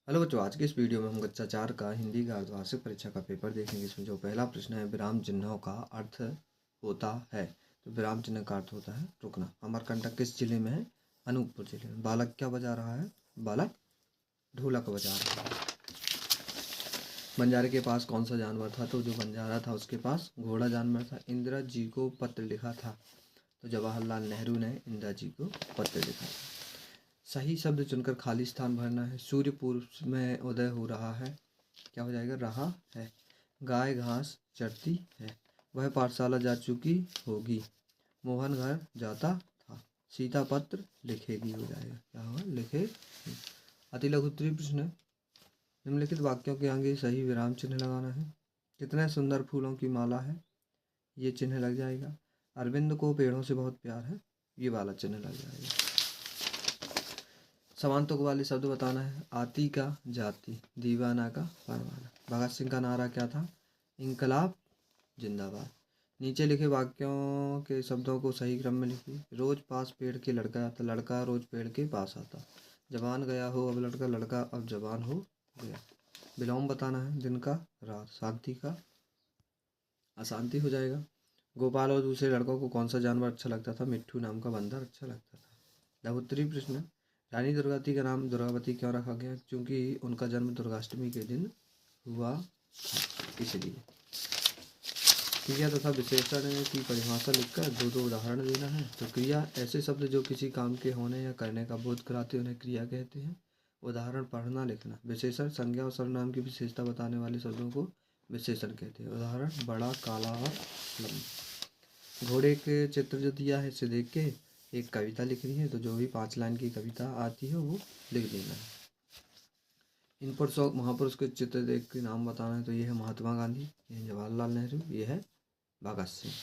Hello बच्चों, आज के इस वीडियो में हम कक्षा 4 का हिंदी का अर्धवार्षिक परीक्षा का पेपर देखेंगे। इसमें जो पहला प्रश्न है, विराम चिन्हों का अर्थ होता है। तो विराम चिन्ह का अर्थ होता है रुकना। अमरकंटक किस जिले में है? अनूपपुर जिले में। बालक क्या बजा रहा है? बालक ढोलक बजा रहा है। बंजारे के पास कौन सा जानवर था? तो जो बंजारा था उसके पास घोड़ा जानवर था। इंदिरा जी को पत्र लिखा था, तो जवाहरलाल नेहरू ने इंदिरा जी को पत्र लिखा था। सही शब्द चुनकर खाली स्थान भरना है। सूर्य पूर्व में उदय हो रहा है, क्या हो जाएगा? रहा है। गाय घास चरती है। वह पाठशाला जा चुकी होगी। मोहन घर जाता था। सीता पत्र लिखेगी, हो जाएगा क्या होगा? लिखेगी। अति लघु उत्तरीय प्रश्न है। निम्नलिखित वाक्यों के आगे सही विराम चिन्ह लगाना है। कितने सुंदर फूलों की माला है, ये चिन्ह लग जाएगा। अरविंद को पेड़ों से बहुत प्यार है, ये वाला चिन्ह लग जाएगा। समान तुक वाले शब्द बताना है। आती का जाती, दीवाना का परवाना। भगत सिंह का नारा क्या था? इंकलाब जिंदाबाद। नीचे लिखे वाक्यों के शब्दों को सही क्रम में लिखिए। रोज पास पेड़ के लड़का आता, लड़का रोज पेड़ के पास आता। जवान गया हो अब लड़का, लड़का अब जवान हो गया। विलोम बताना है। दिन का रात, शांति का अशांति हो जाएगा। गोपाल और दूसरे लड़कों को कौन सा जानवर अच्छा लगता था? मिट्ठू नाम का बंदर अच्छा लगता था। लघुत्तरीय प्रश्न। रानी दुर्गावती का नाम दुर्गावती क्यों रखा गया? क्योंकि उनका जन्म दुर्गाष्टमी के दिन हुआ था, इसलिए। क्रिया तथा विशेषण की परिभाषा लिखकर दो दो उदाहरण देना है। तो क्रिया ऐसे शब्द जो किसी काम के होने या करने का बोध कराते उन्हें क्रिया कहते हैं। उदाहरण पढ़ना लिखना। विशेषण संज्ञा और सर्वनाम की विशेषता बताने वाले शब्दों को विशेषण कहते हैं। उदाहरण बड़ा, काला और लंबा। घोड़े के चित्र जो दिया है इसे देख के एक कविता लिखनी है, तो जो भी 5 लाइन की कविता आती है वो लिख देना है। इन पुरुषों महापुरुष के चित्र देख के नाम बताना है। तो ये है महात्मा गांधी, ये है जवाहरलाल नेहरू, ये है भगत सिंह।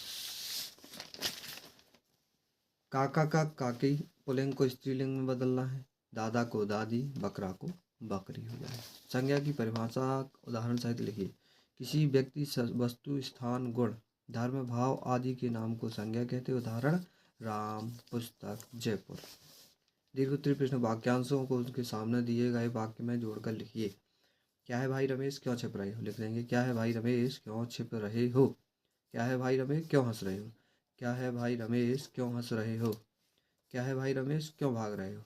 काका का काकी पुल्लिंग को स्त्रीलिंग में बदलना है। दादा को दादी, बकरा को बकरी हो जाए। संज्ञा की परिभाषा उदाहरण सहित लिखिए। किसी व्यक्ति, वस्तु, स्थान, गुण, धर्म, भाव आदि के नाम को संज्ञा कहते हैं। उदाहरण राम, पुस्तक, जयपुर। दीर्घोत्तरीय प्रश्न। वाक्यांशों को उसके सामने दिए गए वाक्य में जोड़कर लिखिए। क्या है भाई रमेश, क्यों छिप रहे हो? लिख देंगे क्या है भाई रमेश, क्यों छिप रहे हो। क्या है भाई रमेश, क्यों हंस रहे हो। क्या है भाई रमेश, क्यों हंस रहे हो। क्या है भाई रमेश, क्यों भाग रहे हो।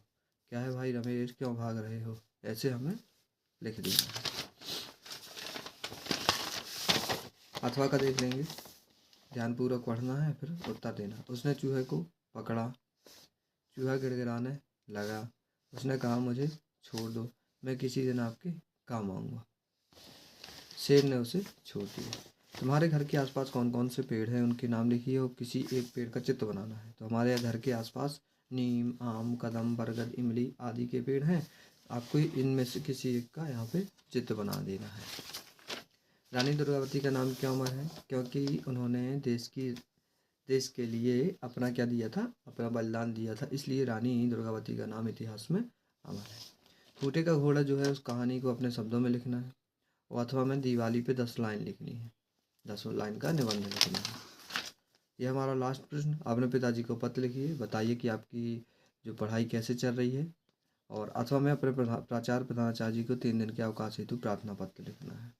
क्या है भाई रमेश, क्यों भाग रहे हो। ऐसे हमें लिख देना है। अथवा का देख लेंगे, ध्यानपूर्वक पढ़ना है, फिर उत्तर देना। उसने चूहे को पकड़ा, चूहा गिड़गिड़ाने लगा। उसने कहा मुझे छोड़ दो, मैं किसी दिन आपके काम आऊँगा। शेर ने उसे छोड़ दिया। तुम्हारे घर के आसपास कौन कौन से पेड़ हैं, उनके नाम लिखिए और किसी एक पेड़ का चित्र बनाना है। तो हमारे घर के आसपास नीम, आम, कदम, बरगद, इमली आदि के पेड़ हैं। आपको इनमें से किसी एक का यहाँ पे चित्र बना देना है। रानी दुर्गावती का नाम क्यों अमर है? क्योंकि उन्होंने देश के लिए अपना क्या दिया था? अपना बलिदान दिया था, इसलिए रानी दुर्गावती का नाम इतिहास में अमर है। फूटे का घोड़ा जो है उस कहानी को अपने शब्दों में लिखना है। और अथवा में दिवाली पे 10 लाइन लिखनी है, 10 लाइन का निबंध लिखना है। यह हमारा लास्ट प्रश्न। अपने पिताजी को पत्र लिखिए, बताइए कि आपकी जो पढ़ाई कैसे चल रही है। और अथवा में अपने प्राचार्य प्रधानाचार्य जी को 3 दिन के अवकाश हेतु प्रार्थना पत्र लिखना है।